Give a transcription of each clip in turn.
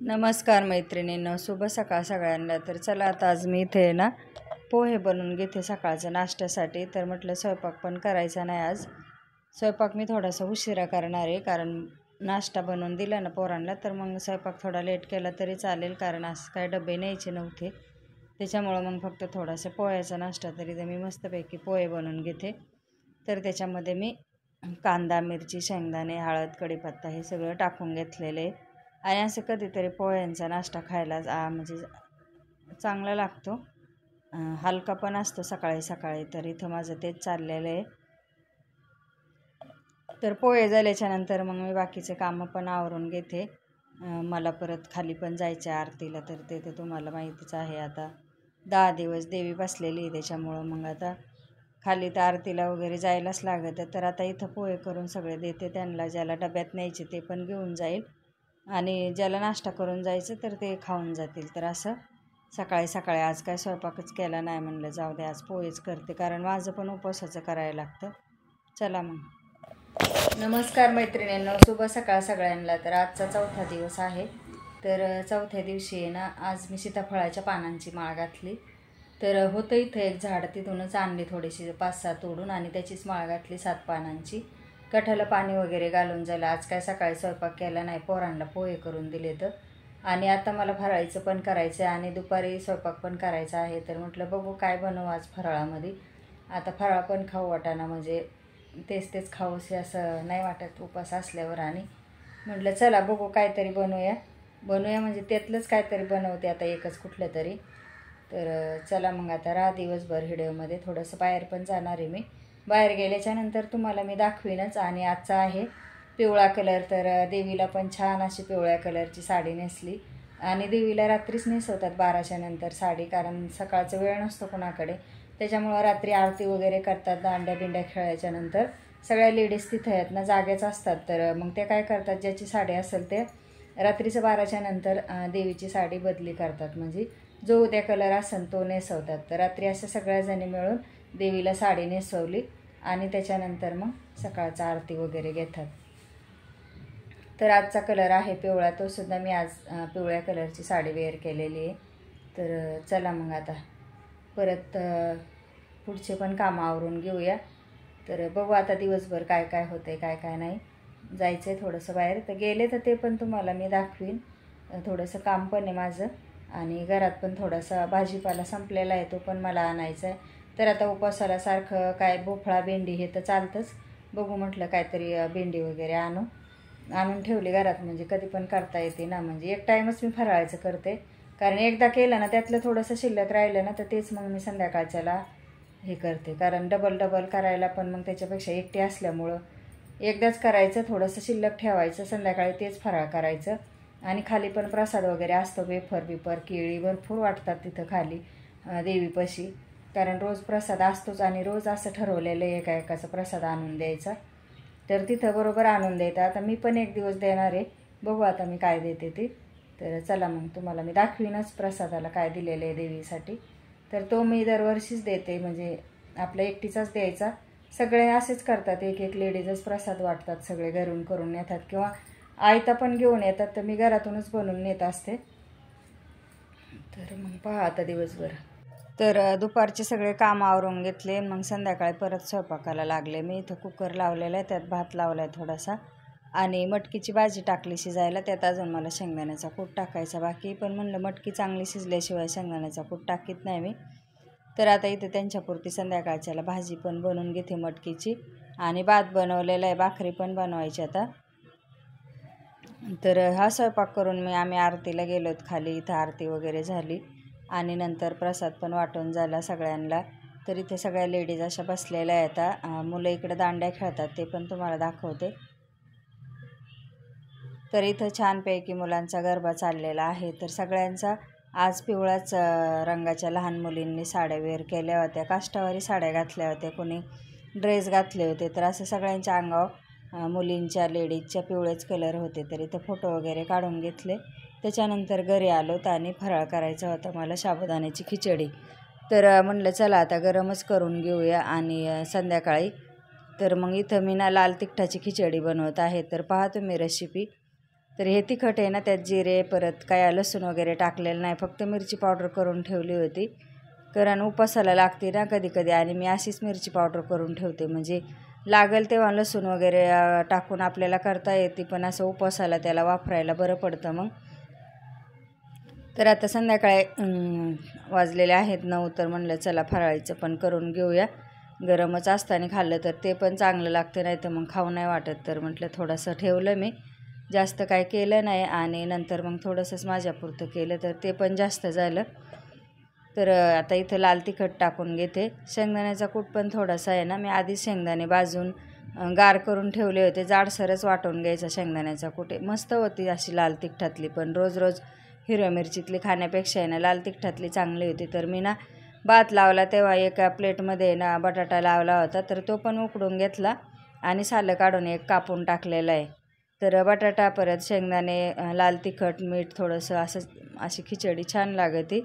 नमस्कार मैत्रिणींनो, शुभ सकाळ सगळ्यांना. तर चला आता आज मी इथे ना पोहे बनवून घेते सकाळच्या नाश्त्यासाठी. तर म्हटलं स्वयंपाक पण करायचा नाही आज. स्वयंपाक मी थोडासा उशिरा करणार आहे, कारण नाश्ता बनवून दिला ना पोरांना, तर मग स्वयंपाक थोडा लेट केला तरी चालेल, कारण आज काय डबे न्यायचे नव्हते. त्याच्यामुळं मग फक्त थोडासा पोह्याचा नाश्ता तरी तर मी मस्तपैकी पोहे बनवून घेते. तर त्याच्यामध्ये मी कांदा, मिरची, शेंगदाणे, हळद, कढीपत्ता हे सगळं टाकून घेतलेलं आहे. आणि असं कधीतरी पोह्यांचा नाश्ता खायला म्हणजे चांगला लागतो, हलका पण असतो सकाळी सकाळी. तर इथं माझं तेच चाललेलं आहे. तर पोहे झाल्याच्यानंतर मग मी बाकीचे कामं पण आवरून घेते. मला परत खाली पण जायचं आहे आरतीला, तर ते तर तुम्हाला माहितीच आहे. आता 10 दिवस देवी बसलेली आहे, त्याच्यामुळं मग आता खाली तर आरतीला वगैरे जायलाच लागतं. तर आता इथं पोहे करून सगळे देते त्यांना. ज्याला डब्यात न्यायचे ते पण घेऊन जाईल, आणि ज्याला नाश्ता करून जायचं तर ते खाऊन जातील. तर असं सकाळी सकाळी आज काय स्वयंपाकच केला नाही, म्हणलं जाऊ दे आज पोहेच करते, कारण माझं पण उपवासाचं करायला लागतं. चला मग. नमस्कार मैत्रिणींनो, शुभ सकाळ सगळ्यांना. तर आजचा 4था दिवस आहे. तर 4थ्या दिवशी आहे ना, आज मी सीताफळाच्या पानांची माळ घातली. तर होतं इथं एक झाड, तिथूनच आणली थोडीशी 5-6 तोडून, आणि त्याचीच माळ घातली 7 पानांची. कठाला पाणी वगैरे घालून झालं. आज काय सकाळी स्वयंपाक केला नाही, पोरांना पोहे करून दिले तर. आणि आता मला फराळीचं पण करायचं आहे आणि दुपारी स्वयंपाक पण करायचा आहे. तर म्हटलं बघू काय बनवू आज फराळामध्ये. आता फराळ पण खाऊ वाटाणा, म्हणजे तेच खाऊसे असं नाही वाटत उपास असल्यावर. आणि म्हटलं चला बघू काहीतरी बनवूया म्हणजे त्यातलंच काहीतरी बनवते आता, एकच कुठलं तरी. तर चला मग आता राहा दिवसभर व्हिडिओमध्ये. थोडंसं बाहेर पण जाणार आहे मी. बाहेर गेल्याच्यानंतर तुम्हाला मी दाखवीनच. आणि आजचा आहे पिवळा कलर. तर देवीला पण छान अशी पिवळ्या कलरची साडी नेसली. आणि देवीला रात्रीच नेसवतात 12च्या नंतर साडी, कारण सकाळचा वेळ नसतो कोणाकडे. त्याच्यामुळं रात्री आरती वगैरे करतात. दांड्या बिंड्या खेळायच्या नंतर सगळ्या लेडीज तिथं आहेत ना, जागेच असतात. तर मग ते काय करतात, ज्याची साडी असेल ते रात्रीचं 12च्या नंतर देवीची साडी बदली करतात, म्हणजे जो उद्या कलर असेल तो नेसवतात. तर रात्री असं सगळ्याजणी मिळून देवीला साडी नेसवली, आणि त्याच्यानंतर मग सकाळचा आरती वगैरे घेतात. तर आजचा कलर आहे पिवळा, तो सुद्धा मी आज पिवळ्या कलरची साडी वेअर केलेली आहे. तर चला मग आता परत पुढचे पण कामं आवरून घेऊया. तर बघू आता दिवसभर काय काय होतं आहे, काय काय नाही. जायचं आहे थोडंसं बाहेर, तर गेले तर ते पण तुम्हाला मी दाखवीन. थोडंसं काम पण आहे माझं, आणि घरात पण थोडासा भाजीपाला संपलेला आहे, तो पण मला आणायचा आहे. तर आता उपवासाला सारखं काय भोपळा, भेंडी हे तर चालतंच. बघू म्हटलं काहीतरी भेंडी वगैरे आणून ठेवली घरात, म्हणजे कधी पण करता येते ना. म्हणजे एक टाईमच मी फराळायचं करते, कारण एकदा केलं ना त्यातलं थोडंसं शिल्लक राहिलं ना, तर तेच मग मी संध्याकाळच्याला हे करते. कारण डबल करायला पण मग त्याच्यापेक्षा एकटी असल्यामुळं एकदाच करायचं, थोडंसं शिल्लक ठेवायचं, संध्याकाळी तेच फराळ करायचं. आणि खाली पण प्रसाद वगैरे असतो, वेफर केळी भरपूर वाटतात तिथं खाली देवीपाशी, कारण रोज प्रसाद असतोच. आणि रोज असं ठरवलेलं एकाचा प्रसाद आणून द्यायचा, तर तिथं बरोबर आणून द्यायचं. आता मी पण एक दिवस देणार आहे, बघू आता मी काय देते ते. तर चला मग तुम्हाला मी दाखवीनच प्रसादाला काय दिलेलं आहे देवीसाठी. तर तो मी दरवर्षीच देते, म्हणजे आपल्या एकटीचाच द्यायचा. सगळे असेच करतात, एक लेडीजच प्रसाद वाटतात, सगळे घरून करून नेतात, किंवा आयता पण घेऊन येतात. तर मी घरातूनच बनवून नेत असते. तर मग पहा आता दिवसभर. तर दुपारचे सगळे काम आवरून घेतले, मग संध्याकाळी परत स्वयंपाकाला लागले. मी इथं कुकर लावलेला आहे, त्यात भात लावला आहे थोडासा, आणि मटकीची भाजी टाकली शिजायला. त्यात अजून मला शेंगदाण्याचा कूट टाकायचा बाकी, पण म्हणलं मटकी चांगली शिजल्याशिवाय शेंगदाण्याचा कूट टाकीत नाही मी. तर आता इथं त्यांच्यापुरती संध्याकाळच्याला भाजी पण बनवून घेते मटकीची, आणि भात बनवलेला आहे, भाकरी पण बनवायची आता. तर हा स्वयंपाक करून आम्ही आरतीला गेलो खाली. इथं आरती वगैरे झाली, आणि नंतर प्रसाद पण वाटून झाला सगळ्यांना. तर इथे सगळ्या लेडीज अशा बसलेल्या आहेत. मुलं इकडे दांड्या खेळतात, ते पण तुम्हाला दाखवते. तर इथं छानपैकी मुलांचा गरबा चाललेला आहे. तर सगळ्यांचा आज पिवळ्याच रंगाच्या लहान मुलींनी साड्या वेअर केल्या होत्या, काष्टावारी साड्या घातल्या होत्या, कोणी ड्रेस घातले होते. तर असं सगळ्यांच्या अंगावर मुलींच्या लेडीजच्या पिवळेच कलर होते. तर इथं फोटो वगैरे काढून घेतले. त्याच्यानंतर घरी आलोत, आणि फराळ करायचा होता मला, साबुदाण्याची खिचडी. तर म्हणलं चला आता गरमच करून घेऊया, आणि संध्याकाळी. तर मग इथं मी ना लाल तिखटाची खिचडी बनवत आहे, तर पहा तुम्ही रेसिपी. तर हे तिखट आहे ना, त्यात जिरे परत काय लसूण वगैरे टाकलेलं नाही, फक्त मिरची पावडर करून ठेवली होती. कारण उपासाला लागते ना कधी कधी, आणि मी अशीच मिरची पावडर करून ठेवते, म्हणजे लागेल तेव्हा लसूण वगैरे टाकून आपल्याला करता येते, पण असं उपासाला त्याला वापरायला बरं पडतं मग. तर आता संध्याकाळी वाजलेले आहेत 9, तर म्हणलं चला फराळीचं पण करून घेऊया. गरमच असताना खाल्लं तर ते पण चांगलं लागतं, नाही तर मग खाऊ नाही वाटत. तर म्हटलं थोडंसं ठेवलं मी, जास्त काय केलं नाही, आणि नंतर मग थोडंसंच माझ्यापुरतं केलं, तर ते पण जास्त झालं. तर आता इथं लाल तिखट टाकून घेते. शेंगदाण्याचा कूट पण थोडासा आहे ना, मी आधीच शेंगदाणे भाजून गार करून ठेवले होते. जाडसरच वाटून घ्यायचा शेंगदाण्याचा कूट. मस्त होती अशी लाल तिखटातली, पण रोज रोज हिरव्या मिरचीतली खाण्यापेक्षा आहे ना लाल तिखटातली चांगली होती. तर मी ना भात लावला तेव्हा एका प्लेटमध्ये ना बटाटा लावला होता, तर तो पण उकडून घेतला आणि सालं काढून एक कापून टाकलेला आहे. तर बटाटा परत शेंगदाणे, लाल तिखट, मीठ थोडंसं, असं अशी खिचडी छान लागते.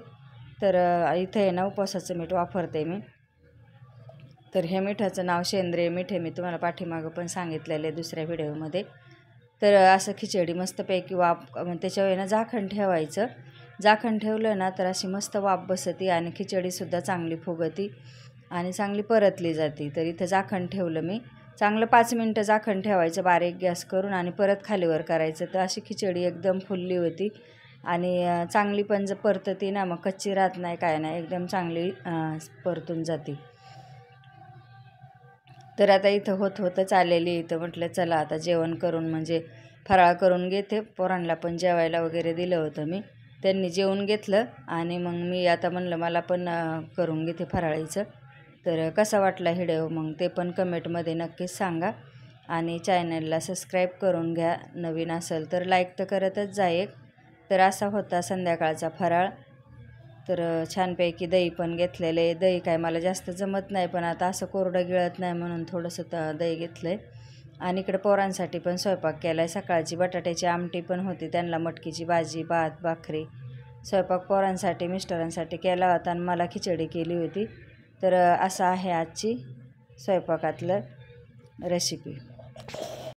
तर इथे आहे ना उपवासाचं मीठ वापरते मी. तर हे मिठाचं नाव सेंद्रिय मीठ आहे, मी तुम्हाला पाठीमागं पण सांगितलेलं आहे दुसऱ्या व्हिडिओमध्ये. तर असं खिचडी मस्तपैकी त्याच्यावर ना झाकण ठेवायचं. झाकण ठेवलं ना तर अशी मस्त वाफ बसती आणि खिचडीसुद्धा चांगली फुगती आणि चांगली परतली जाते. तर इथं झाकण ठेवलं मी, चांगलं 5 मिनटं झाकण ठेवायचं बारीक गॅस करून, आणि परत खालीवर करायचं. तर अशी खिचडी एकदम फुलली होती आणि चांगली पण परतती ना, मग कच्ची राहत नाही काय नाही, एकदम चांगली परतून जाते. तर आता इथं होतच आलेली. इथं म्हटलं चला आता जेवण करून म्हणजे फराळ करून घेते. पोरांना पण जेवायला वगैरे दिलं होतं मी, त्यांनी जेवून घेतलं, आणि मग मी आता म्हणलं मला पण करून घेते फराळीचं. तर कसा वाटला व्हिडिओ मग ते पण कमेंटमध्ये नक्कीच सांगा, आणि चॅनलला सबस्क्राईब करून घ्या. नवीन असेल तर लाईक तर करतच जा एक. तर असा होता संध्याकाळचा फराळ. तर छानपैकी दही पण घेतलेलं आहे. दही काय मला जास्त जमत नाही, पण आता असं कोरडं गिळत नाही म्हणून थोडंसं दही घेतलं आहे. आणि इकडे पोरांसाठी पण स्वयंपाक केला आहे. सकाळची बटाट्याची आमटी पण होती, त्यांना मटकीची भाजी, भात, भाकरी. स्वयंपाक पोरांसाठी मिस्टरांसाठी केला होता, आणि मला खिचडी केली होती. तर असं आहे आजची स्वयंपाकातलं रेसिपी.